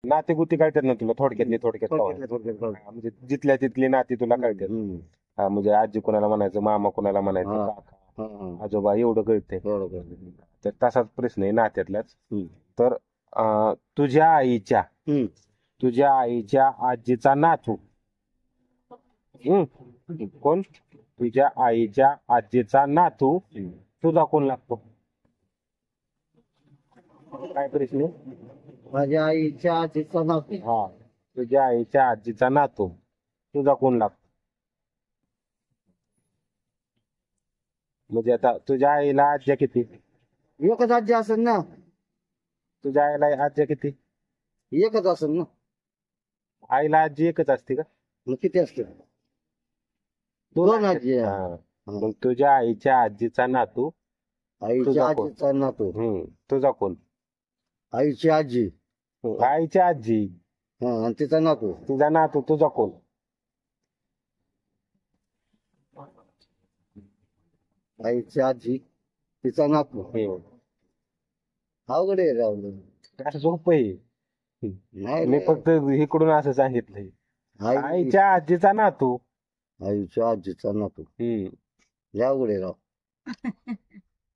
नाते गुती कळतात ना तुला थोडक्यातली थोडक्यात थोडक्यात. हा, म्हणजे जिथल्या तिथली नाती तुला कळतात. हा, म्हणजे आजी कोणाला म्हणायचं, मामा कोणाला म्हणायचं, हा. काका हा. आजोबा एवढं कळते. बरोबर. तर तसाच प्रश्न आहे नात्यातलाच. हम्म. तर तुझ्या आईच्या हम्म. तुझ्या आईच्या आजीचा नातू. कोण? तुझ्या आईच्या आजीचा नातू तुझा कोण लागतो? काय प्रश्न आहे? माझ्या आईच्या आजीचा नातू. हा, तुझ्या आईच्या आजीचा नातू तुझा कोण लागतो? म्हणजे आता तुझ्या आईला आज्या किती? एकच आजी असेल ना. तुझ्या आईला आज्या किती? एकच असेल ना. आईला आजी एकच असते का? मग किती असते? दोन आजी आहे. हा, मग तुझ्या आईच्या आजीचा नातू आईच्या तुझा कोण? आजीचा नातू. तुझा कोण? आईची आजी. आईची आजी हा, आणि तिचा नातू. तुझा नातू तुझा कोण? आईची आजी तिचा नातू. अवघड आहे राहुल. असं सोपं आहे. नाही मी रे. फक्त इकडून असं सांगितलंय. आईच्या आजीचा नातू. आईच्या आजीचा नातू. हम्म लय अवघड आहे राव.